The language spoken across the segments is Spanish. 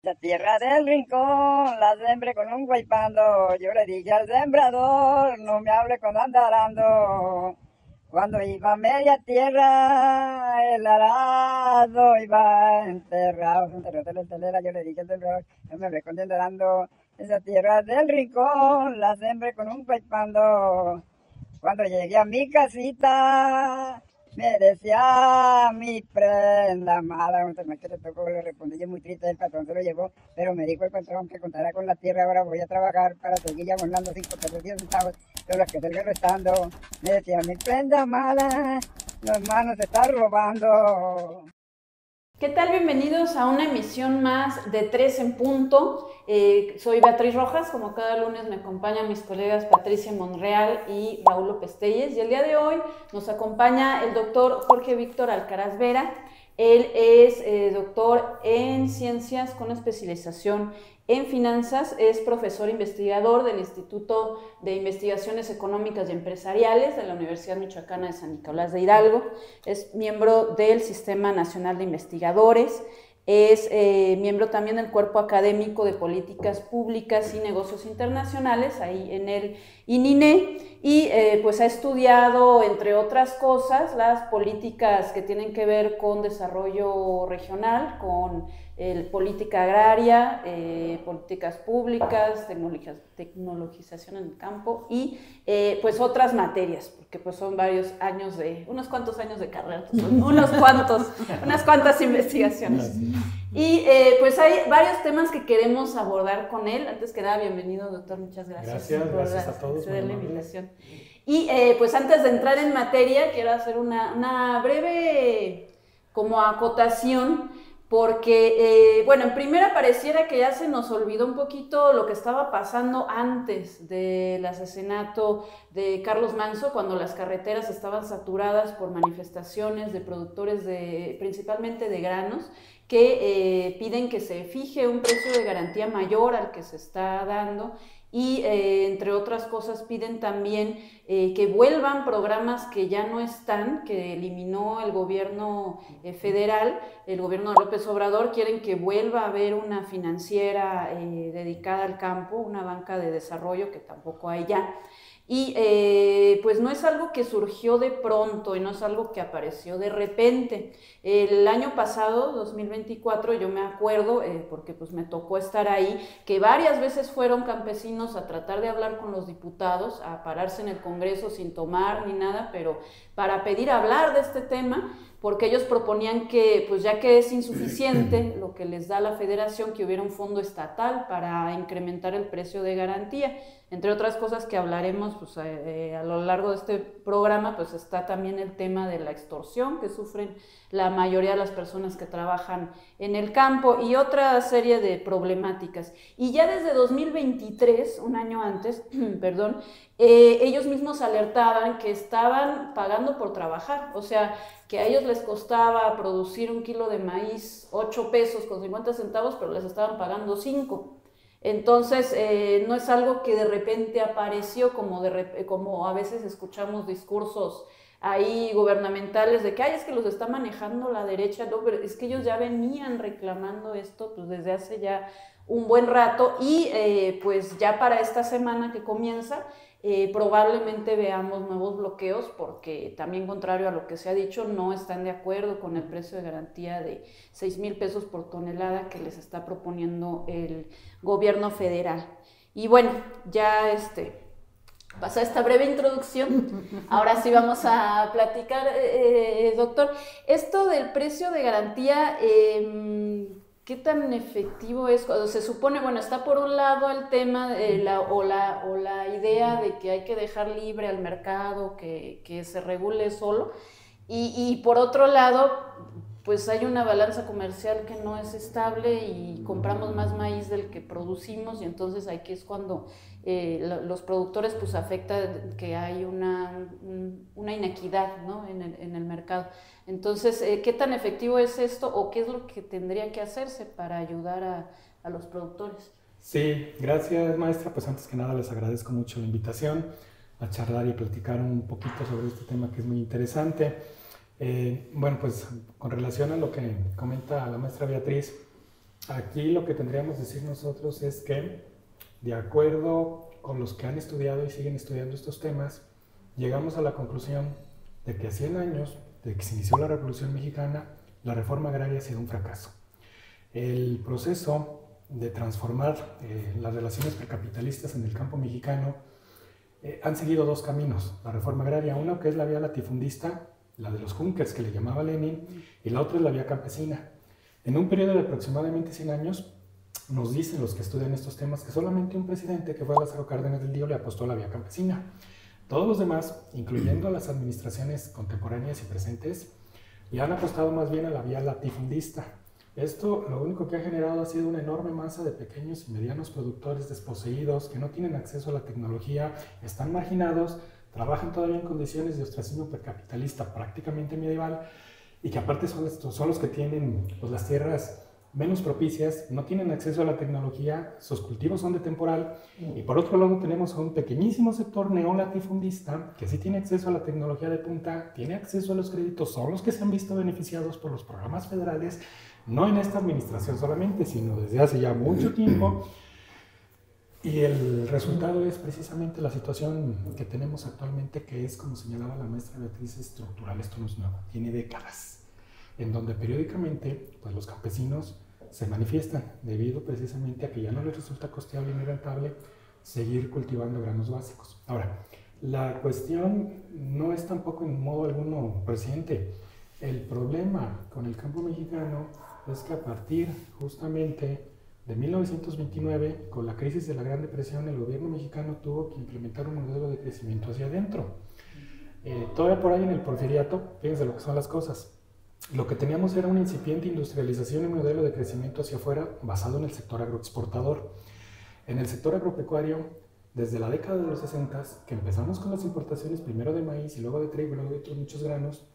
La tierra del rincón la sembré con un guaypando. Yo le dije al sembrador, no me hable cuando anda arando. Cuando iba a media tierra, el arado iba enterrado. Enterrado en la telera, yo le dije al sembrador, no me hable cuando anda arando. Esa tierra del rincón la sembré con un guaypando. Cuando llegué a mi casita, me decía mi prenda amada, un tema que le tocó, le respondí yo muy triste, el patrón se lo llevó, pero me dijo el patrón que contara con la tierra, ahora voy a trabajar para seguir abonando 5 pesos 10 centavos, pero los que salga restando, me decía mi prenda amada, los hermanos se están robando. ¿Qué tal? Bienvenidos a una emisión más de Tres en Punto. Soy Beatriz Rojas, como cada lunes me acompañan mis colegas Patricia Monreal y Raúl López Telles. Y el día de hoy nos acompaña el doctor Jorge Víctor Alcaraz Vera. Él es doctor en ciencias con especialización en finanzas, es profesor investigador del Instituto de Investigaciones Económicas y Empresariales de la Universidad Michoacana de San Nicolás de Hidalgo, es miembro del Sistema Nacional de Investigadores, es miembro también del Cuerpo Académico de Políticas Públicas y Negocios Internacionales, ahí en el ININE, y pues ha estudiado, entre otras cosas, las políticas que tienen que ver con desarrollo regional, con política agraria, políticas públicas, tecnologización en el campo y pues otras materias, porque pues son varios años unos cuantos años de carrera, unas cuantas investigaciones. Y pues hay varios temas que queremos abordar con él. Antes que nada, bienvenido, doctor, muchas gracias. Gracias a todos por la invitación. Y pues antes de entrar en materia, quiero hacer una breve como acotación, porque, bueno, en primera pareciera que ya se nos olvidó un poquito lo que estaba pasando antes del asesinato de Carlos Manso, cuando las carreteras estaban saturadas por manifestaciones de productores principalmente de granos, que piden que se fije un precio de garantía mayor al que se está dando y entre otras cosas piden también que vuelvan programas que ya no están, que eliminó el gobierno federal, el gobierno de López Obrador. Quieren que vuelva a haber una financiera dedicada al campo, una banca de desarrollo que tampoco hay ya. Y pues no es algo que surgió de pronto y no es algo que apareció de repente. El año pasado, 2024, yo me acuerdo, porque pues me tocó estar ahí, que varias veces fueron campesinos a tratar de hablar con los diputados, a pararse en el Congreso sin tomar ni nada, pero para pedir hablar de este tema, porque ellos proponían que, pues ya que es insuficiente lo que les da la federación, que hubiera un fondo estatal para incrementar el precio de garantía. Entre otras cosas que hablaremos pues, a lo largo de este programa, pues está también el tema de la extorsión que sufren la mayoría de las personas que trabajan en el campo y otra serie de problemáticas. Y ya desde 2023, un año antes, perdón, ellos mismos alertaban que estaban pagando por trabajar, o sea, que a ellos les costaba producir un kilo de maíz 8 pesos con 50 centavos, pero les estaban pagando 5. Entonces, no es algo que de repente apareció, como a veces escuchamos discursos ahí gubernamentales de que, ay, es que los está manejando la derecha, no, pero es que ellos ya venían reclamando esto pues desde hace ya un buen rato y pues ya para esta semana que comienza probablemente veamos nuevos bloqueos porque también contrario a lo que se ha dicho no están de acuerdo con el precio de garantía de 6,000 pesos por tonelada que les está proponiendo el gobierno federal. Y bueno, ya pasada esta breve introducción, ahora sí vamos a platicar, doctor. Esto del precio de garantía, ¿qué tan efectivo es? Cuando se supone, bueno, está por un lado el tema de la idea de que hay que dejar libre al mercado, que se regule solo, y por otro lado, pues hay una balanza comercial que no es estable y compramos más maíz del que producimos y entonces aquí es cuando los productores pues afecta que hay una inequidad, ¿no? en el mercado. Entonces, ¿qué tan efectivo es esto o qué es lo que tendría que hacerse para ayudar a los productores? Sí, gracias maestra. Pues antes que nada les agradezco mucho la invitación a charlar y platicar un poquito sobre este tema que es muy interesante. Bueno, pues con relación a lo que comenta la maestra Beatriz, Aquí lo que tendríamos que decir nosotros es que, de acuerdo con los que han estudiado y siguen estudiando estos temas, llegamos a la conclusión de que a 100 años de que se inició la Revolución Mexicana, la reforma agraria ha sido un fracaso. El proceso de transformar las relaciones precapitalistas en el campo mexicano han seguido dos caminos. La reforma agraria, uno que es la vía latifundista, la de los Junkers que le llamaba Lenin, y la otra es la vía campesina. En un periodo de aproximadamente 100 años, nos dicen los que estudian estos temas que solamente un presidente, que fue Lázaro Cárdenas del Río, le apostó a la vía campesina. Todos los demás, incluyendo las administraciones contemporáneas y presentes, le han apostado más bien a la vía latifundista. Esto lo único que ha generado ha sido una enorme masa de pequeños y medianos productores desposeídos que no tienen acceso a la tecnología, están marginados, trabajan todavía en condiciones de ostracismo precapitalista prácticamente medieval, y que aparte son los que tienen pues, las tierras menos propicias, no tienen acceso a la tecnología, sus cultivos son de temporal, y por otro lado tenemos a un pequeñísimo sector neolatifundista que sí tiene acceso a la tecnología de punta, tiene acceso a los créditos, son los que se han visto beneficiados por los programas federales, no en esta administración solamente, sino desde hace ya mucho tiempo. Y el resultado es precisamente la situación que tenemos actualmente, que es, como señalaba la maestra Beatriz, estructural. Esto no es nuevo, tiene décadas, en donde periódicamente pues, los campesinos se manifiestan debido precisamente a que ya no les resulta costeable ni rentable seguir cultivando granos básicos. Ahora, la cuestión no es tampoco en modo alguno reciente. El problema con el campo mexicano es que a partir justamente de 1929, con la crisis de la Gran Depresión, el gobierno mexicano tuvo que implementar un modelo de crecimiento hacia adentro. Todavía por ahí en el porfiriato, fíjense lo que son las cosas. Lo que teníamos era una incipiente industrialización y un modelo de crecimiento hacia afuera basado en el sector agroexportador. En el sector agropecuario, desde la década de los 60, que empezamos con las importaciones primero de maíz y luego de trigo y luego de otros muchos granos,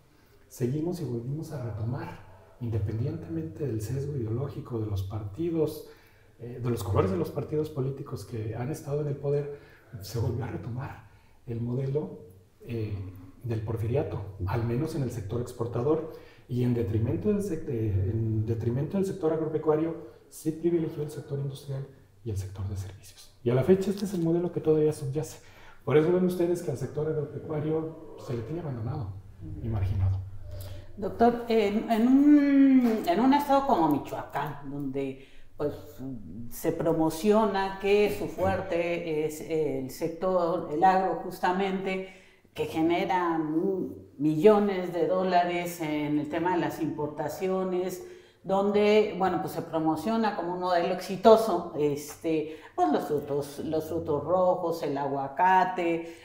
seguimos y volvimos a retomar, independientemente del sesgo ideológico de los partidos, de los colores de los partidos políticos que han estado en el poder, se volvió a retomar el modelo del porfiriato, al menos en el sector exportador, y en detrimento del sector agropecuario, se privilegió el sector industrial y el sector de servicios. Y a la fecha este es el modelo que todavía subyace. Por eso ven ustedes que al sector agropecuario se le tiene abandonado y marginado. Doctor, en un estado como Michoacán, donde pues, se promociona que su fuerte es el sector, el agro justamente, que genera millones de dólares en el tema de las importaciones, donde, bueno, pues se promociona como un modelo exitoso, pues los frutos rojos, el aguacate,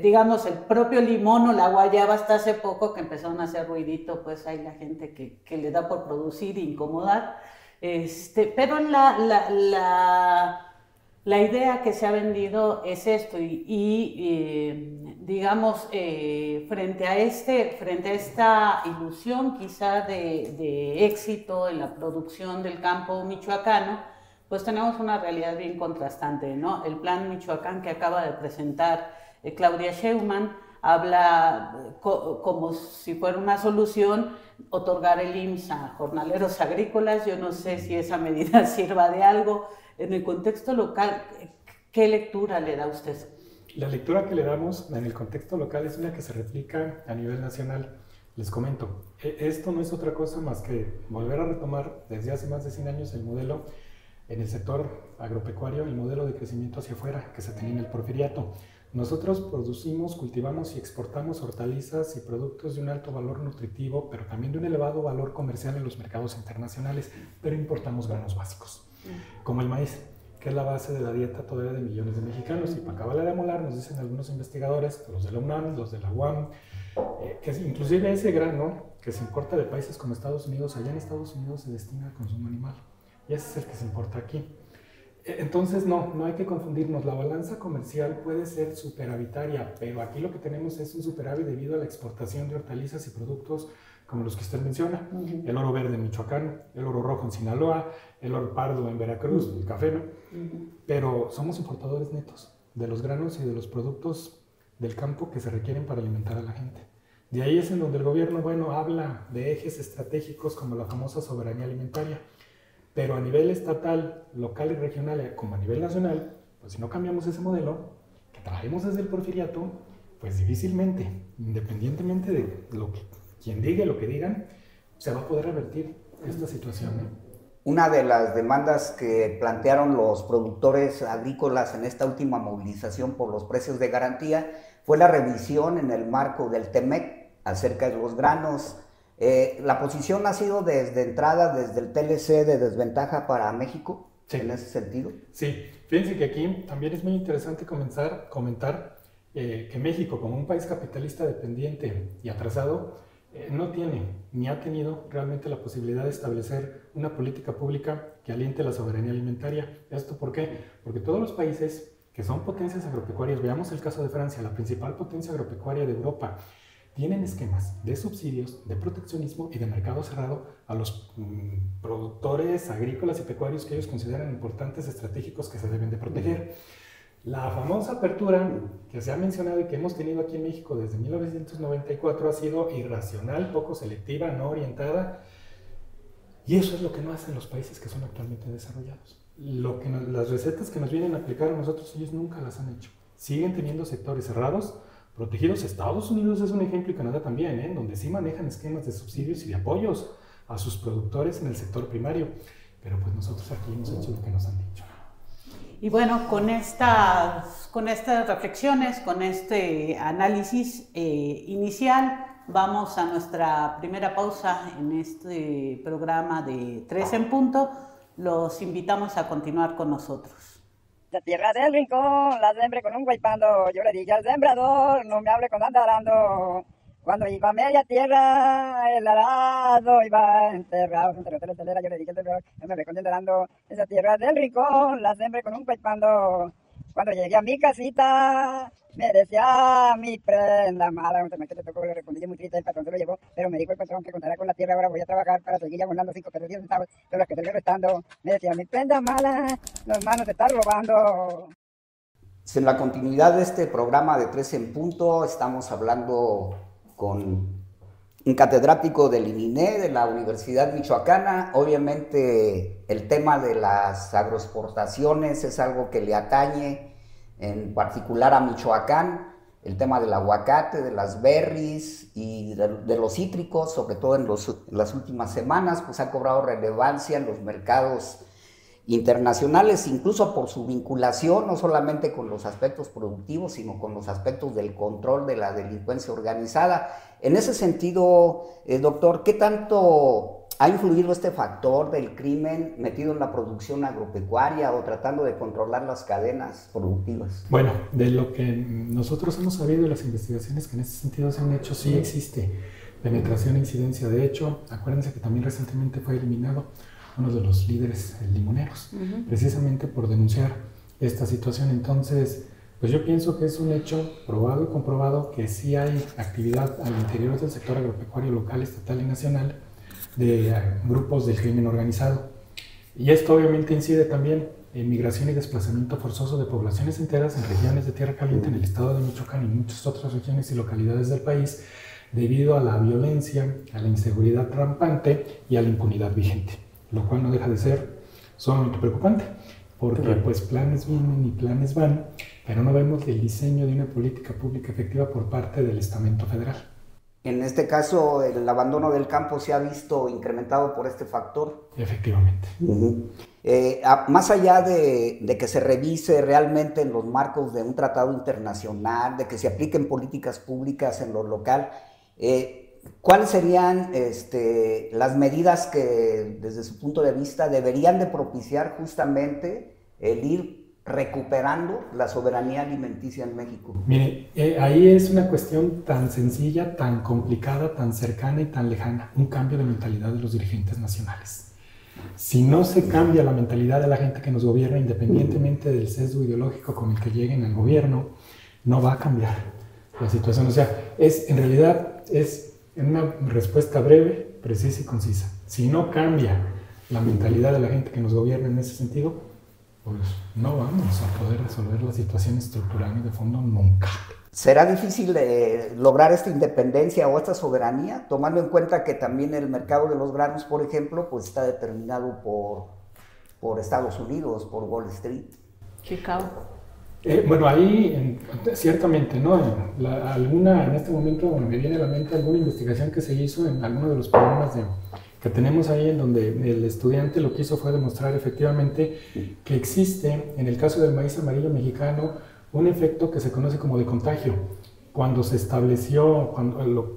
digamos el propio limón o la guayaba hasta hace poco que empezaron a hacer ruidito, pues hay la gente que le da por producir e incomodar, pero la idea que se ha vendido es esto digamos, frente a esta ilusión quizá de éxito en la producción del campo michoacano, pues tenemos una realidad bien contrastante, ¿no? El plan Michoacán que acaba de presentar Claudia Sheinbaum habla como si fuera una solución otorgar el IMSS a jornaleros agrícolas. Yo no sé si esa medida sirva de algo. En el contexto local, ¿qué lectura le da usted? La lectura que le damos en el contexto local es una que se replica a nivel nacional. Les comento, esto no es otra cosa más que volver a retomar desde hace más de 100 años el modelo en el sector agropecuario, el modelo de crecimiento hacia afuera que se tenía en el porfiriato. Nosotros producimos, cultivamos y exportamos hortalizas y productos de un alto valor nutritivo, pero también de un elevado valor comercial en los mercados internacionales, pero importamos granos básicos, como el maíz, que es la base de la dieta todavía de millones de mexicanos. Y para acabarla de amolar, nos dicen algunos investigadores, los de la UNAM, los de la UAM, que inclusive ese grano que se importa de países como Estados Unidos, allá en Estados Unidos se destina al consumo animal, y ese es el que se importa aquí. Entonces no hay que confundirnos, la balanza comercial puede ser superavitaria, pero aquí lo que tenemos es un superávit debido a la exportación de hortalizas y productos como los que usted menciona, el oro verde en Michoacán, el oro rojo en Sinaloa, el oro pardo en Veracruz, el café, ¿no? Pero somos importadores netos de los granos y de los productos del campo que se requieren para alimentar a la gente. De ahí es en donde el gobierno, bueno, habla de ejes estratégicos como la famosa soberanía alimentaria. pero a nivel estatal, local y regional, como a nivel nacional, pues si no cambiamos ese modelo que traemos desde el porfiriato, pues difícilmente, independientemente de quien diga lo que digan, se va a poder revertir esta situación, ¿eh? Una de las demandas que plantearon los productores agrícolas en esta última movilización por los precios de garantía fue la revisión en el marco del TEMEC acerca de los granos. ¿La posición ha sido desde entrada, desde el TLC, de desventaja para México en ese sentido? Sí, fíjense que aquí también es muy interesante comentar que México, como un país capitalista dependiente y atrasado, no tiene ni ha tenido realmente la posibilidad de establecer una política pública que aliente la soberanía alimentaria. ¿Esto por qué? Porque todos los países que son potencias agropecuarias, veamos el caso de Francia, la principal potencia agropecuaria de Europa, tienen esquemas de subsidios, de proteccionismo y de mercado cerrado a los productores agrícolas y pecuarios que ellos consideran importantes, estratégicos, que se deben de proteger. La famosa apertura que se ha mencionado y que hemos tenido aquí en México desde 1994 ha sido irracional, poco selectiva, no orientada, y eso es lo que no hacen los países que son actualmente desarrollados. Las recetas que nos vienen a aplicar a nosotros, ellos nunca las han hecho. Siguen teniendo sectores cerrados, protegidos. Estados Unidos es un ejemplo y Canadá también, donde sí manejan esquemas de subsidios y de apoyos a sus productores en el sector primario, pero pues nosotros aquí hemos hecho lo que nos han dicho. Y bueno, con estas reflexiones, con este análisis inicial, vamos a nuestra primera pausa en este programa de 3 en punto. Los invitamos a continuar con nosotros. La tierra del rincón la sembré con un guaypando, yo le dije al sembrador, no me hable con andarando. Cuando iba a media tierra, el arado iba enterrado, yo le dije al sembrador, no me hable con andarando. Esa tierra del rincón la sembré con un guaypando. Cuando llegué a mi casita, me decía mi prenda mala, que te tocó, le respondí muy triste, el patrón se lo llevó, pero me dijo el patrón que contara con la tierra, ahora voy a trabajar para seguir abonando 5 pesos 10 centavos, pero las que estoy restando, me decía mi prenda mala, los manos te están robando. En la continuidad de este programa de 3 en punto, estamos hablando con un catedrático del ININE, de la Universidad Michoacana. Obviamente el tema de las agroexportaciones es algo que le atañe en particular a Michoacán, el tema del aguacate, de las berries y de los cítricos, sobre todo en las últimas semanas, pues ha cobrado relevancia en los mercados internacionales, incluso por su vinculación no solamente con los aspectos productivos, sino con los aspectos del control de la delincuencia organizada. En ese sentido, doctor, ¿qué tanto ha influido este factor del crimen metido en la producción agropecuaria o tratando de controlar las cadenas productivas? Bueno, de lo que nosotros hemos sabido y las investigaciones que en ese sentido se han hecho, sí existe penetración e incidencia. De hecho, acuérdense que también recientemente fue eliminado uno de los líderes limoneros, precisamente por denunciar esta situación. Entonces, pues yo pienso que es un hecho probado y comprobado que sí hay actividad al interior del sector agropecuario local, estatal y nacional de grupos del crimen organizado. Y esto obviamente incide también en migración y desplazamiento forzoso de poblaciones enteras en regiones de tierra caliente en el estado de Michoacán y muchas otras regiones y localidades del país, debido a la violencia, a la inseguridad rampante y a la impunidad vigente, lo cual no deja de ser sumamente preocupante, porque pues planes vienen y planes van, pero no vemos el diseño de una política pública efectiva por parte del estamento federal. En este caso, el abandono del campo se ha visto incrementado por este factor. Efectivamente. Más allá de que se revise realmente en los marcos de un tratado internacional, de que se apliquen políticas públicas en lo local, ¿cuáles serían las medidas que desde su punto de vista deberían de propiciar justamente el ir recuperando la soberanía alimenticia en México? Mire, ahí es una cuestión tan sencilla, tan complicada, tan cercana y tan lejana, un cambio de mentalidad de los dirigentes nacionales. Si no se cambia la mentalidad de la gente que nos gobierna, independientemente del sesgo ideológico con el que lleguen al gobierno, no va a cambiar la situación. O sea, en realidad es una respuesta breve, precisa y concisa. Si no cambia la mentalidad de la gente que nos gobierna en ese sentido, pues no vamos a poder resolver la situación estructural y de fondo nunca. ¿Será difícil lograr esta independencia o esta soberanía, tomando en cuenta que también el mercado de los granos, por ejemplo, pues está determinado por por Estados Unidos, por Wall Street. Chicago. Bueno, ahí ciertamente, ¿no? En este momento me viene a la mente alguna investigación que se hizo en alguno de los programas que tenemos ahí, en donde el estudiante lo que hizo fue demostrar efectivamente que existe, en el caso del maíz amarillo mexicano, un efecto que se conoce como de contagio. Cuando se estableció,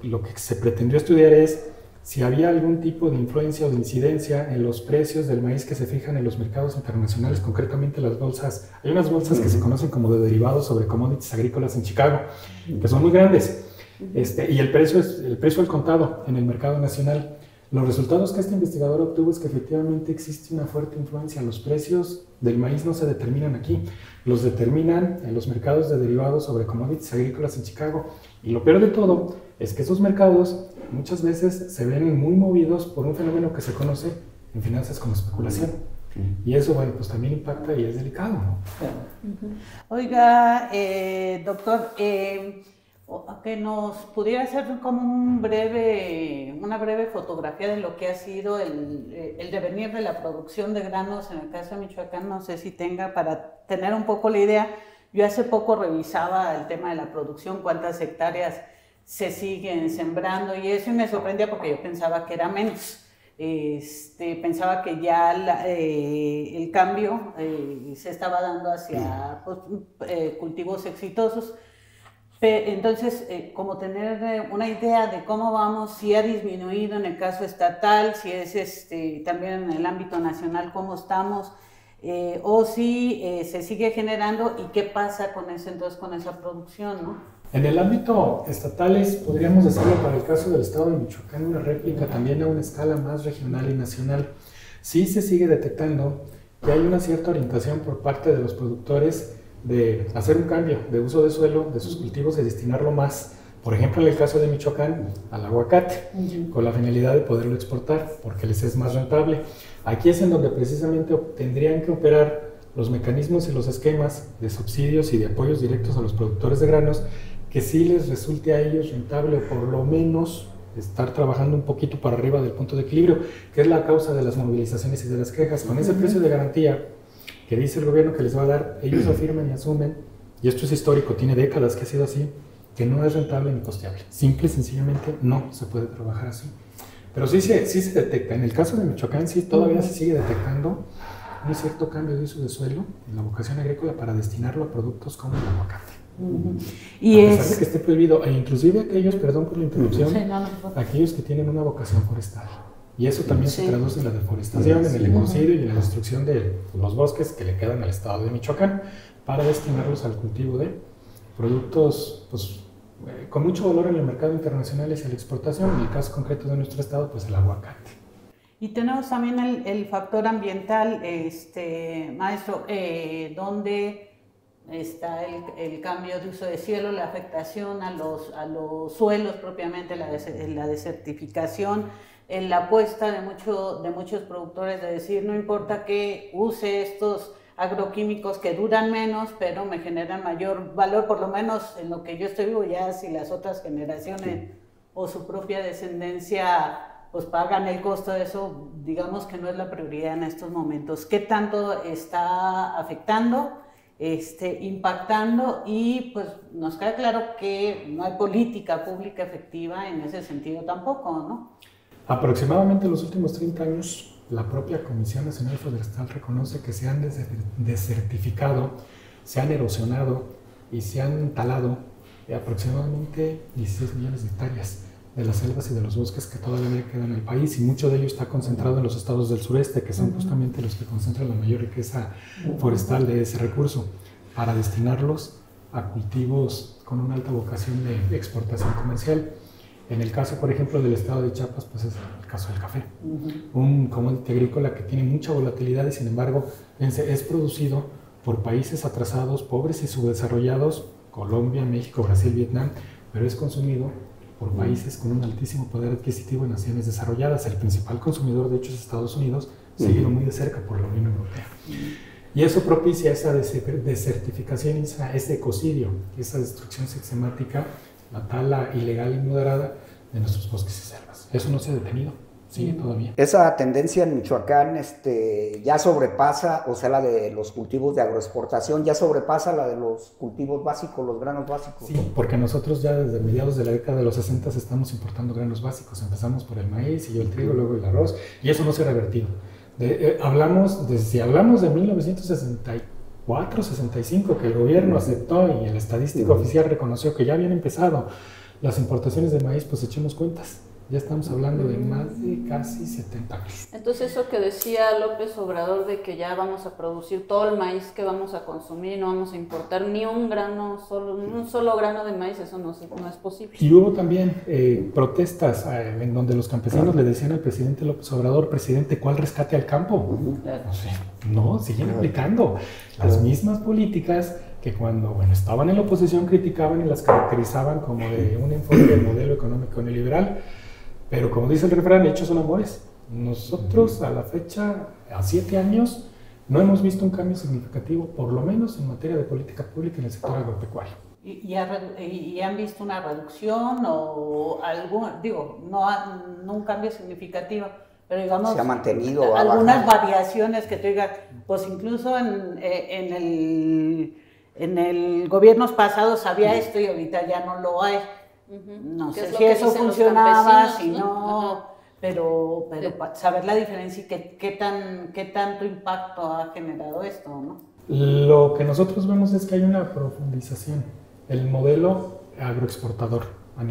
lo que se pretendió estudiar es si había algún tipo de influencia o de incidencia en los precios del maíz que se fijan en los mercados internacionales, concretamente las bolsas. Hay unas bolsas que se conocen como de derivados sobre commodities agrícolas en Chicago, que son muy grandes, y el precio es el precio al contado en el mercado nacional. Los resultados que este investigador obtuvo es que efectivamente existe una fuerte influencia. Los precios del maíz no se determinan aquí, los determinan en los mercados de derivados sobre commodities agrícolas en Chicago. Y lo peor de todo es que esos mercados muchas veces se ven muy movidos por un fenómeno que se conoce en finanzas como especulación. Y eso, bueno, pues también impacta y es delicado, ¿no? Oiga, doctor, que nos pudiera hacer como una breve fotografía de lo que ha sido el devenir de la producción de granos en el caso de Michoacán. No sé si tenga, para tener un poco la idea. Yo hace poco revisaba el tema de la producción, cuántas hectáreas se siguen sembrando y eso, y me sorprendía porque yo pensaba que era menos. Pensaba que ya el cambio se estaba dando hacia cultivos exitosos. Entonces, como tener una idea de cómo vamos, si ha disminuido en el caso estatal, si es también en el ámbito nacional, cómo estamos, o si se sigue generando y qué pasa con eso, entonces, con esa producción, ¿no? En el ámbito estatal podríamos decirlo para el caso del estado de Michoacán, una réplica también a una escala más regional y nacional. Sí se sigue detectando que hay una cierta orientación por parte de los productores de hacer un cambio de uso de suelo de sus cultivos y destinarlo más, por ejemplo en el caso de Michoacán, al aguacate, con la finalidad de poderlo exportar porque les es más rentable. Aquí es en donde precisamente tendrían que operar los mecanismos y los esquemas de subsidios y de apoyos directos a los productores de granos, que sí les resulte a ellos rentable, o por lo menos estar trabajando un poquito para arriba del punto de equilibrio, que es la causa de las movilizaciones y de las quejas. Con ese precio de garantía que dice el gobierno que les va a dar, ellos afirman y asumen, y esto es histórico, tiene décadas que ha sido así, que no es rentable ni costeable. Simple y sencillamente no se puede trabajar así. Pero sí se detecta. En el caso de Michoacán sí todavía se sigue detectando un cierto cambio de uso de suelo en la vocación agrícola para destinarlo a productos como el aguacate. Y a pesar de que esté prohibido, e inclusive aquellos, perdón por la interrupción, aquellos que tienen una vocación forestal. Y eso también se traduce en la deforestación, en el ecocidio y en la destrucción de los bosques que le quedan al estado de Michoacán para destinarlos al cultivo de productos pues, con mucho valor en el mercado internacional y hacia la exportación. En el caso concreto de nuestro estado, pues el aguacate. Y tenemos también el factor ambiental, maestro, donde está el cambio de uso de cielo, la afectación a los suelos propiamente, la desertificación, la apuesta de muchos productores de decir, no importa que use estos agroquímicos que duran menos, pero me generan mayor valor, por lo menos en lo que yo estoy vivo, ya si las otras generaciones o su propia descendencia pues pagan el costo de eso, digamos que no es la prioridad en estos momentos. ¿Qué tanto está afectando, impactando? Y pues nos queda claro que no hay política pública efectiva en ese sentido tampoco, ¿no? Aproximadamente en los últimos 30 años, la propia Comisión Nacional Forestal reconoce que se han desertificado, se han erosionado y se han talado aproximadamente 16 millones de hectáreas de las selvas y de los bosques que todavía quedan en el país, y mucho de ello está concentrado en los estados del sureste, que son justamente los que concentran la mayor riqueza forestal de ese recurso, para destinarlos a cultivos con una alta vocación de exportación comercial. En el caso, por ejemplo, del estado de Chiapas, pues es el caso del café, un commodity agrícola que tiene mucha volatilidad y sin embargo es producido por países atrasados, pobres y subdesarrollados, Colombia, México, Brasil, Vietnam, pero es consumido por países con un altísimo poder adquisitivo en naciones desarrolladas. El principal consumidor, de hecho, es Estados Unidos, seguido muy de cerca por la Unión Europea. Y eso propicia esa desertificación, ese ecocidio, esa destrucción sistemática, la tala ilegal y moderada de nuestros bosques y selvas. Eso no se ha detenido. sigue todavía. Esa tendencia en Michoacán ya sobrepasa, o sea, la de los cultivos de agroexportación, ya sobrepasa la de los cultivos básicos, los granos básicos. Sí, porque nosotros ya desde mediados de la década de los 60 estamos importando granos básicos. Empezamos por el maíz, siguió el trigo, luego el arroz, y eso no se ha revertido. Si hablamos de 1964, 65, que el gobierno aceptó y el estadístico oficial reconoció que ya habían empezado las importaciones de maíz, pues echemos cuentas. Ya estamos hablando de más de casi 70 años. Entonces eso que decía López Obrador de que ya vamos a producir todo el maíz que vamos a consumir, no vamos a importar ni un solo grano de maíz, eso no es posible. Y hubo también protestas en donde los campesinos le decían al presidente López Obrador: presidente, ¿cuál rescate al campo? No, siguen aplicando las mismas políticas que cuando estaban en la oposición criticaban y las caracterizaban como de un enfoque del modelo económico neoliberal. Pero como dice el refrán, hechos son amores. Nosotros a la fecha, a 7 años, no hemos visto un cambio significativo, por lo menos en materia de política pública en el sector agropecuario. ¿Y han visto una reducción o no un cambio significativo, pero digamos se ha mantenido algunas variaciones que tú digas, pues incluso en el gobiernos pasados había esto y ahorita ya no lo hay? No sé si eso funcionaba, si no, pero saber la diferencia y qué tanto impacto ha generado esto, ¿no? Lo que nosotros vemos es que hay una profundización. El modelo agroexportador a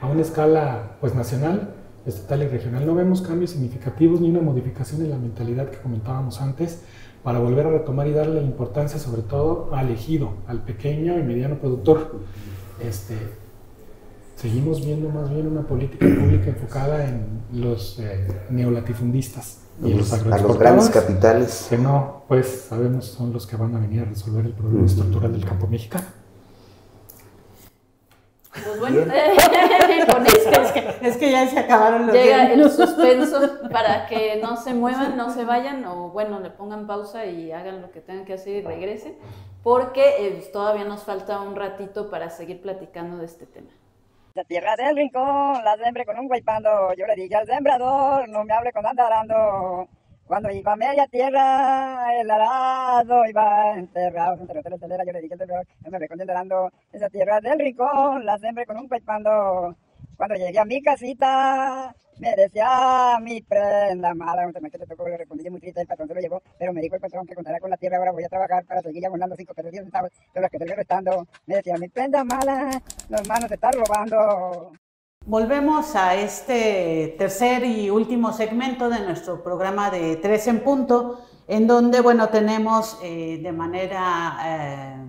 una escala nacional, estatal y regional. No vemos cambios significativos ni una modificación en la mentalidad que comentábamos antes para volver a retomar y darle importancia sobre todo al ejido, al pequeño y mediano productor. Seguimos viendo más bien una política pública enfocada en los neolatifundistas y los a los grandes capitales. Que no, sabemos son los que van a venir a resolver el problema estructural del campo mexicano. Pues bueno, con esto es que ya se acabaron los llega el suspenso para que no se muevan, no se vayan o le pongan pausa y hagan lo que tengan que hacer y regresen, porque todavía nos falta un ratito para seguir platicando de este tema. La tierra del rincón la sembré con un guaypando, yo le dije al sembrador, no me hable con tanta arando. Cuando iba a media tierra, el arado iba enterrado, yo le dije al sembrador, no me hable con tanta arando. Esa tierra del rincón la sembré con un guaypando. Cuando llegué a mi casita, me decía mi prenda mala, que te tocó, le respondí muy triste, el patrón se lo llevó, pero me dijo el patrón que contara con la tierra, ahora voy a trabajar para seguir abonando 5 pesos 10 centavos, de los que estoy restando. Me decía, mi prenda mala, los hermanos te están robando. Volvemos a este tercer y último segmento de nuestro programa de 3 en Punto, en donde, tenemos de manera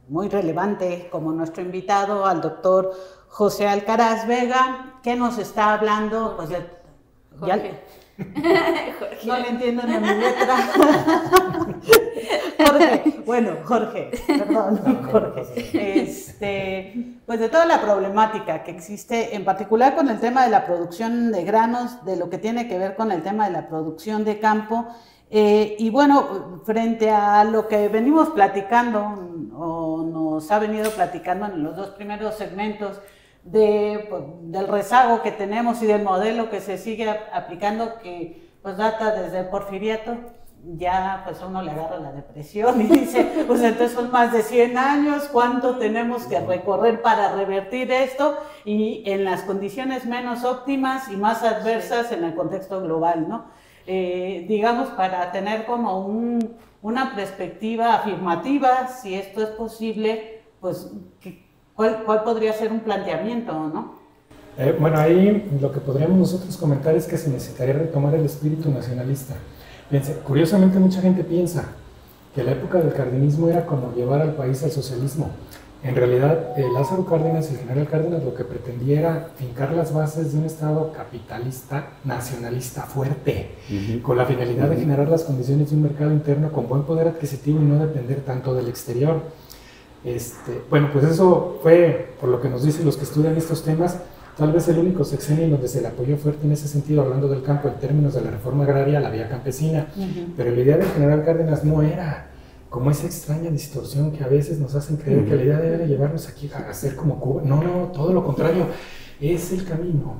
muy relevante como nuestro invitado al doctor José Alcaraz Vega, que nos está hablando, Jorge. No le entiendo ni mi letra. Jorge, de toda la problemática que existe, en particular con el tema de la producción de granos, de lo que tiene que ver con el tema de la producción de campo, frente a lo que venimos platicando, o nos ha venido platicando en los 2 primeros segmentos, del rezago que tenemos y del modelo que se sigue aplicando, que data desde el Porfiriato, ya a uno le agarra la depresión y dice, entonces son más de 100 años, ¿cuánto tenemos que recorrer para revertir esto? Y en las condiciones menos óptimas y más adversas en el contexto global, ¿no? Para tener como una perspectiva afirmativa, si esto es posible, ¿Cuál podría ser un planteamiento, no? Ahí lo que podríamos nosotros comentar es que se necesitaría retomar el espíritu nacionalista. Fíjense, curiosamente mucha gente piensa que la época del cardenismo era como llevar al país al socialismo. En realidad, Lázaro Cárdenas y el general Cárdenas lo que pretendía era fincar las bases de un Estado capitalista, nacionalista fuerte, con la finalidad de generar las condiciones de un mercado interno con buen poder adquisitivo y no depender tanto del exterior. Eso fue, por lo que nos dicen los que estudian estos temas, tal vez el único sexenio en donde se le apoyó fuerte en ese sentido, hablando del campo en términos de la reforma agraria, la vía campesina. Pero la idea del general Cárdenas no era como esa extraña distorsión que a veces nos hacen creer que la idea debe llevarnos aquí a hacer como Cuba. No, todo lo contrario, es el camino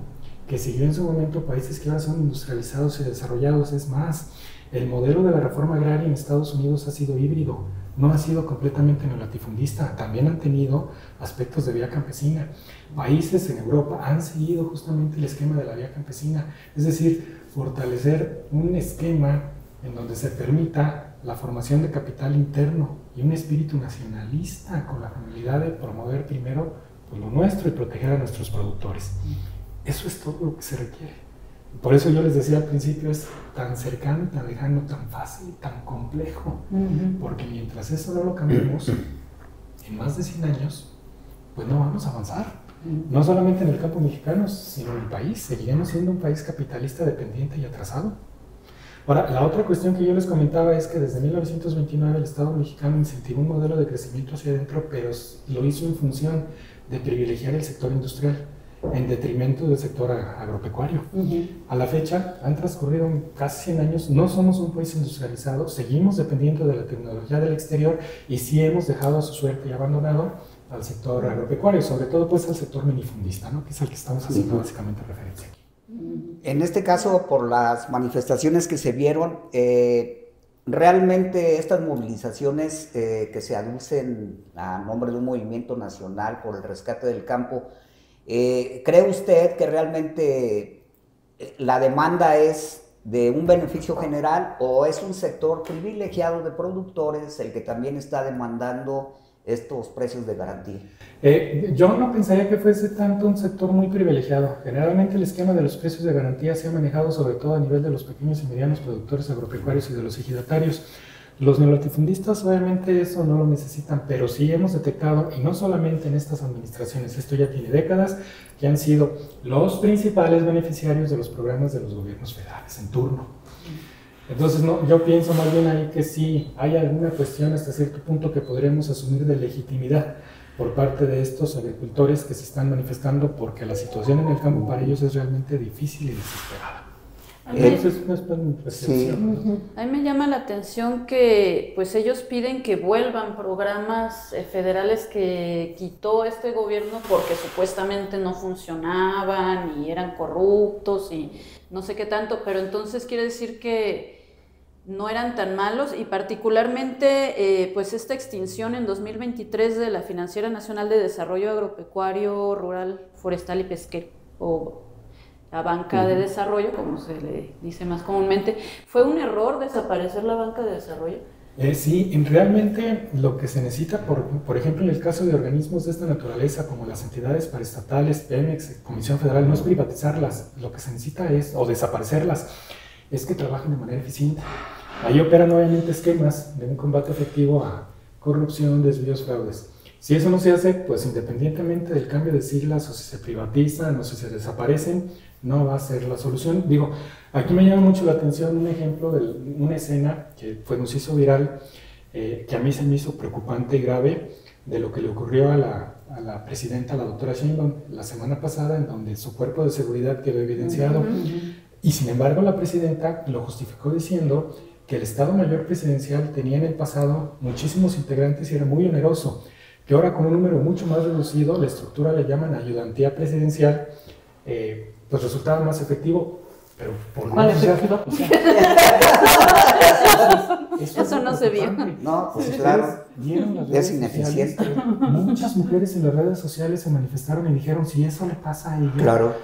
que siguió en su momento países que ahora son industrializados y desarrollados. Es más, el modelo de la reforma agraria en Estados Unidos ha sido híbrido, no ha sido completamente neolatifundista, también han tenido aspectos de vía campesina. Países en Europa han seguido justamente el esquema de la vía campesina, es decir, fortalecer un esquema en donde se permita la formación de capital interno y un espíritu nacionalista con la finalidad de promover primero pues, lo nuestro y proteger a nuestros productores. Eso es todo lo que se requiere. Por eso yo les decía al principio, es tan cercano, tan lejano, tan fácil, tan complejo, porque mientras eso no lo cambiemos, en más de 100 años, pues no vamos a avanzar. No solamente en el campo mexicano, sino en el país. Seguiremos siendo un país capitalista dependiente y atrasado. Ahora, la otra cuestión que yo les comentaba es que desde 1929 el Estado mexicano incentivó un modelo de crecimiento hacia adentro, pero lo hizo en función de privilegiar el sector industrial en detrimento del sector agropecuario. A la fecha, han transcurrido casi 100 años, no somos un país industrializado, seguimos dependiendo de la tecnología del exterior y sí hemos dejado a su suerte y abandonado al sector agropecuario, sobre todo pues al sector minifundista, ¿no? Que es al que estamos haciendo básicamente referencia. En este caso, por las manifestaciones que se vieron, realmente estas movilizaciones que se aducen a nombre de un movimiento nacional por el rescate del campo, ¿cree usted que realmente la demanda es de un beneficio general o es un sector privilegiado de productores el que también está demandando estos precios de garantía? Yo no pensaría que fuese tanto un sector muy privilegiado. Generalmente el esquema de los precios de garantía se ha manejado sobre todo a nivel de los pequeños y medianos productores agropecuarios y de los ejidatarios. Los neolatifundistas obviamente eso no lo necesitan, pero sí hemos detectado, y no solamente en estas administraciones, esto ya tiene décadas, que han sido los principales beneficiarios de los programas de los gobiernos federales en turno. Entonces yo pienso más bien ahí que sí hay alguna cuestión hasta cierto punto que podríamos asumir de legitimidad por parte de estos agricultores que se están manifestando porque la situación en el campo para ellos es realmente difícil y desesperada. Entonces, a mí me llama la atención que pues ellos piden que vuelvan programas federales que quitó este gobierno porque supuestamente no funcionaban y eran corruptos y no sé qué tanto, pero entonces quiere decir que no eran tan malos y particularmente pues esta extinción en 2023 de la Financiera Nacional de Desarrollo Agropecuario, Rural, Forestal y Pesquero, o la banca de desarrollo, como se le dice más comúnmente. ¿Fue un error desaparecer la banca de desarrollo? Sí, realmente lo que se necesita, por ejemplo, en el caso de organismos de esta naturaleza, como las entidades paraestatales, Pemex, Comisión Federal, no es privatizarlas, lo que se necesita es, o desaparecerlas, es que trabajen de manera eficiente. Ahí operan obviamente esquemas de un combate efectivo a corrupción, desvíos, fraudes. Si eso no se hace, pues independientemente del cambio de siglas, o si se privatizan, o si se desaparecen, no va a ser la solución. Digo, aquí me llama mucho la atención un ejemplo de una escena que nos hizo viral, que a mí se me hizo preocupante y grave, de lo que le ocurrió a la presidenta, la doctora Sheinbaum, la semana pasada, en donde su cuerpo de seguridad quedó evidenciado. Y sin embargo, la presidenta lo justificó diciendo que el Estado Mayor Presidencial tenía en el pasado muchísimos integrantes y era muy oneroso, que ahora con un número mucho más reducido, la estructura le llaman ayudantía presidencial, pues resultaba más efectivo, pero por ¿cuál efectivo? Eso no se vio. No, pues claro, es ineficiente. Muchas mujeres en las redes sociales se manifestaron y dijeron, si eso le pasa a ella, claro,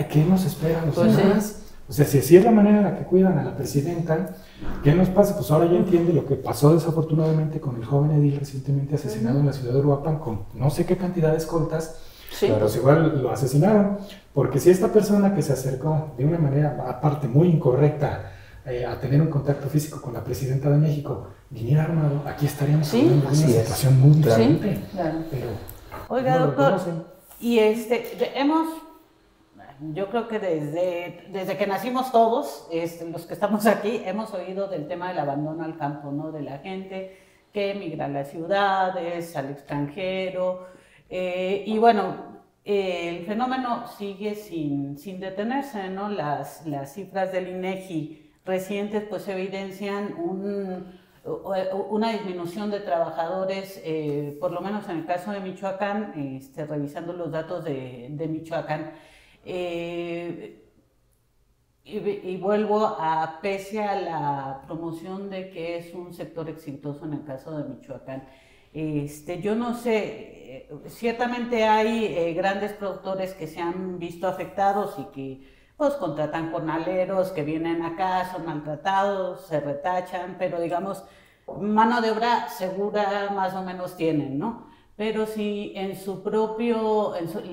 ¿qué nos espera a los Pues demás? O sea, si así es la manera en la que cuidan a la presidenta, ¿qué nos pasa? Pues ahora ya entiende lo que pasó desafortunadamente con el joven edil recientemente asesinado en la ciudad de Uruapan con no sé qué cantidad de escoltas, pero pues igual lo asesinaron. Porque si esta persona que se acercó de una manera aparte muy incorrecta a tener un contacto físico con la presidenta de México viniera armado, aquí estaríamos hablando de una situación muy diferente. Claro. Pero oiga, no doctor, y yo creo que desde que nacimos todos, los que estamos aquí, hemos oído del tema del abandono al campo, ¿no? De la gente que emigra a las ciudades, al extranjero, y bueno, el fenómeno sigue sin detenerse, ¿no? Las cifras del INEGI recientes pues evidencian una disminución de trabajadores, por lo menos en el caso de Michoacán, revisando los datos de Michoacán. Y vuelvo a, pese a la promoción de que es un sector exitoso en el caso de Michoacán, yo no sé, ciertamente hay grandes productores que se han visto afectados y que pues contratan jornaleros que vienen acá, son maltratados, se retachan, pero digamos, mano de obra segura más o menos tienen, ¿no? Pero si en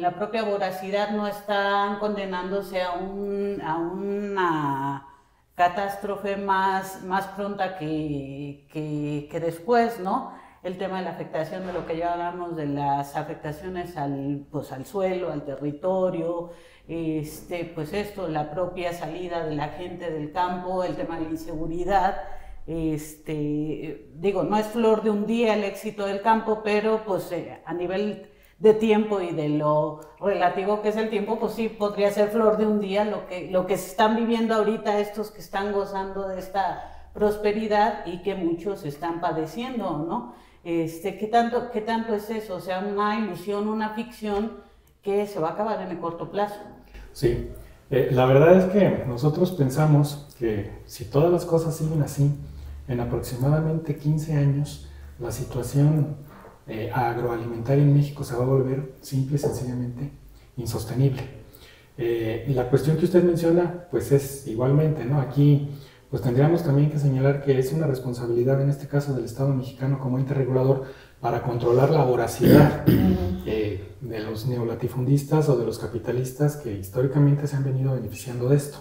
la propia voracidad no están condenándose a una catástrofe más pronta que después, ¿no? El tema de la afectación, de lo que ya hablamos, de las afectaciones al suelo, al territorio, pues esto, la propia salida de la gente del campo, el tema de la inseguridad. Digo, no es flor de un día el éxito del campo, pero pues a nivel de tiempo y de lo relativo que es el tiempo, pues sí podría ser flor de un día lo que se están viviendo ahorita estos que están gozando de esta prosperidad y que muchos están padeciendo, ¿no? ¿Qué tanto es eso? O sea, una ilusión, una ficción que se va a acabar en el corto plazo. Sí, la verdad es que nosotros pensamos que si todas las cosas siguen así, en aproximadamente 15 años, la situación agroalimentaria en México se va a volver simple y sencillamente insostenible. La cuestión que usted menciona, pues es igualmente, ¿no? Aquí, pues tendríamos también que señalar que es una responsabilidad, en este caso del Estado mexicano como ente regulador, para controlar la voracidad de los neolatifundistas o de los capitalistas que históricamente se han venido beneficiando de esto.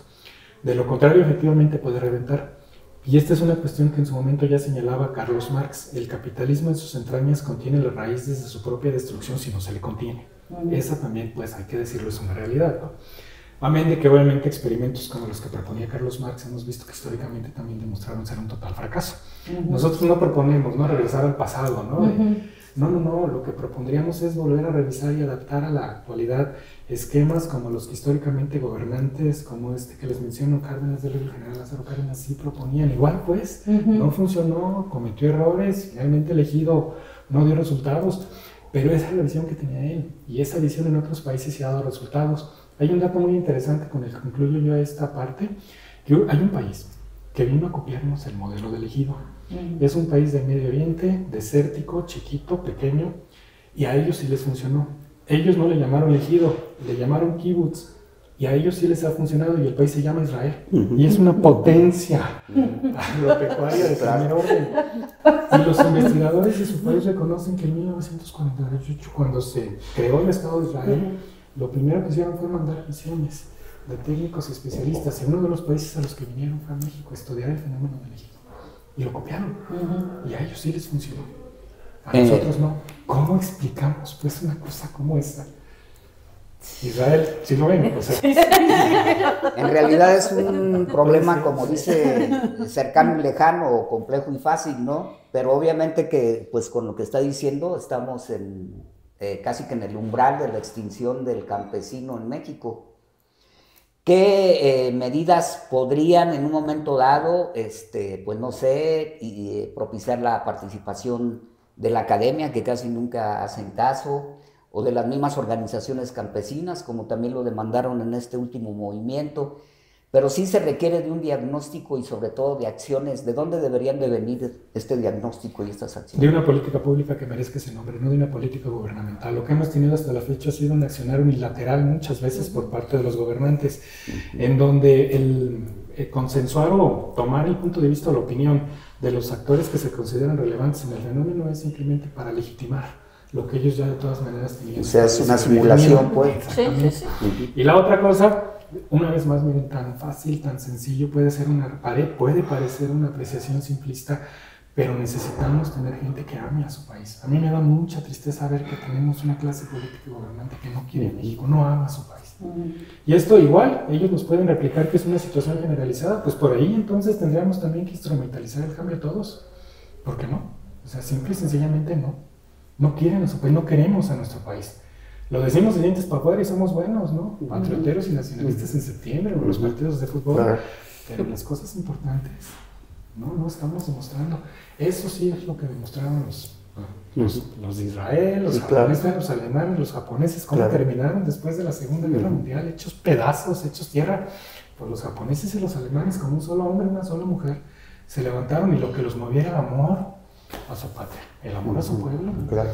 De lo contrario, efectivamente puede reventar. Y esta es una cuestión que en su momento ya señalaba Carlos Marx. El capitalismo en sus entrañas contiene la raíz desde su propia destrucción si no se le contiene. Esa también, pues hay que decirlo, es una realidad, ¿no? Amén de que obviamente experimentos como los que proponía Carlos Marx hemos visto que históricamente también demostraron ser un total fracaso. Nosotros no proponemos, ¿no?, regresar al pasado, ¿no? No, lo que propondríamos es volver a revisar y adaptar a la actualidad esquemas como los que históricamente gobernantes, como este que les menciono, Cárdenas del general Lázaro Cárdenas, sí proponían. Igual pues, no funcionó, cometió errores, finalmente elegido no dio resultados, pero esa es la visión que tenía él, y esa visión en otros países se ha dado resultados. Hay un dato muy interesante con el que concluyo yo esta parte, que hay un país que vino a copiarnos el modelo del ejido. Es un país de Medio Oriente, desértico, chiquito, pequeño, y a ellos sí les funcionó. Ellos no le llamaron ejido, le llamaron kibutz, y a ellos sí les ha funcionado, y el país se llama Israel. Y es una potencia agropecuaria de primer orden. Y los investigadores de su país reconocen que en 1948, cuando se creó el Estado de Israel, lo primero que hicieron fue mandar misiones de técnicos especialistas, y uno de los países a los que vinieron fue a México a estudiar el fenómeno del ejido. Y lo copiaron. Y a ellos sí les funcionó. A nosotros no. ¿Cómo explicamos pues una cosa como esta? Israel, ¿sí lo ven? O sea. En realidad es un problema, como dice, cercano y lejano, o complejo y fácil, ¿no? Pero obviamente que, pues con lo que está diciendo, estamos casi que en el umbral de la extinción del campesino en México. ¿Qué medidas podrían en un momento dado, pues no sé, propiciar la participación de la academia, que casi nunca hacen caso, o de las mismas organizaciones campesinas, como también lo demandaron en este último movimiento? Pero sí se requiere de un diagnóstico y sobre todo de acciones. ¿De dónde deberían de venir este diagnóstico y estas acciones? De una política pública que merezca ese nombre, no de una política gubernamental. Lo que hemos tenido hasta la fecha ha sido un accionar unilateral muchas veces por parte de los gobernantes, en donde el consensuar o tomar el punto de vista o la opinión de los actores que se consideran relevantes en el fenómeno es simplemente para legitimar lo que ellos ya de todas maneras tenían. O sea, es una simulación, pues. Exactamente. Sí. Y la otra cosa, una vez más, miren, tan fácil, tan sencillo, puede parecer una apreciación simplista, pero necesitamos tener gente que ame a su país. A mí me da mucha tristeza ver que tenemos una clase política y gobernante que no quiere México, no ama a su país. Y esto igual, ellos nos pueden replicar que es una situación generalizada, pues por ahí entonces tendríamos también que instrumentalizar el cambio a todos. ¿Por qué no? O sea, simple y sencillamente no. No quieren a su país, no queremos a nuestro país. Lo decimos de dientes para afuera y somos buenos, ¿no? Patrioteros y nacionalistas en septiembre, o los partidos de fútbol. Pero las cosas importantes, no estamos demostrando. Eso sí es lo que demostraron los Los de Israel, los Sí, claro. japoneses, los alemanes, los japoneses, ¿cómo Claro. terminaron después de la Segunda Guerra Mundial? Hechos pedazos, hechos tierra. Pues los japoneses y los alemanes, como un solo hombre, una sola mujer, se levantaron y lo que los movía era el amor a su patria, el amor a su pueblo. Claro.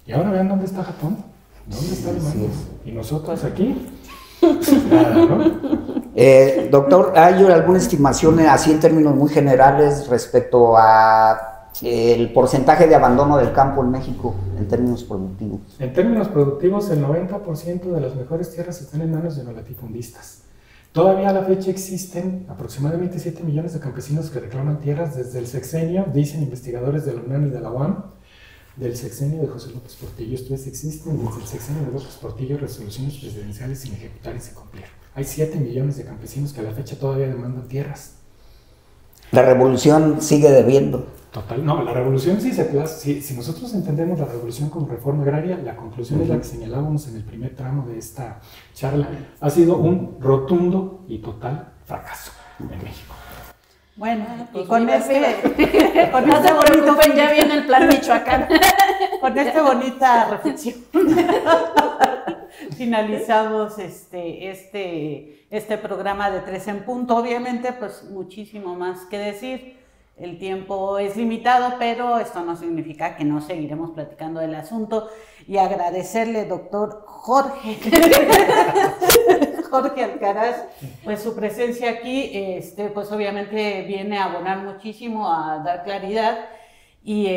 Y ahora vean dónde está Japón, dónde está Así Alemania. es. Y nosotros aquí, nada, ¿no? Doctor, ¿hay alguna estimación así en términos muy generales respecto a el porcentaje de abandono del campo en México en términos productivos? En términos productivos, el 90% de las mejores tierras están en manos de los latifundistas. Todavía a la fecha existen aproximadamente 7 millones de campesinos que reclaman tierras desde el sexenio, dicen investigadores de la UNAM y de la UAM, del sexenio de José López Portillo. Esto es, existen desde el sexenio de López Portillo resoluciones presidenciales sin ejecutar y sin cumplir. Hay 7 millones de campesinos que a la fecha todavía demandan tierras. La revolución sigue debiendo. Total, no, la revolución sí se puede, si nosotros entendemos la revolución como reforma agraria, la conclusión es la que señalábamos en el primer tramo de esta charla, ha sido un rotundo y total fracaso en México. Bueno, Pues y con viva, este, con No este se bonito preocupen, ya viene el plan Michoacán. con esta bonita reflexión finalizamos este programa de 3 en punto. Obviamente, pues muchísimo más que decir. El tiempo es limitado, pero esto no significa que no seguiremos platicando del asunto. Y agradecerle, doctor Jorge Alcaraz, pues su presencia aquí, pues obviamente viene a abonar muchísimo, a dar claridad. Y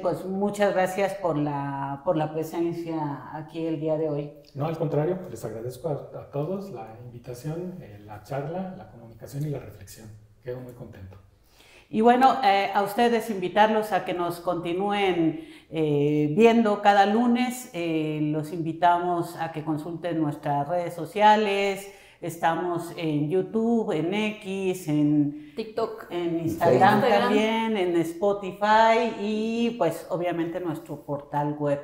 pues muchas gracias por la presencia aquí el día de hoy. No, al contrario, les agradezco a todos la invitación, la charla, la comunicación y la reflexión. Quedo muy contento. Y bueno, a ustedes invitarlos a que nos continúen viendo cada lunes. Los invitamos a que consulten nuestras redes sociales. Estamos en YouTube, en X, en TikTok, en Instagram Facebook. también, en Spotify y pues obviamente nuestro portal web.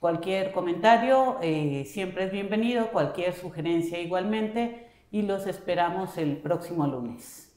Cualquier comentario siempre es bienvenido, cualquier sugerencia igualmente, y los esperamos el próximo lunes.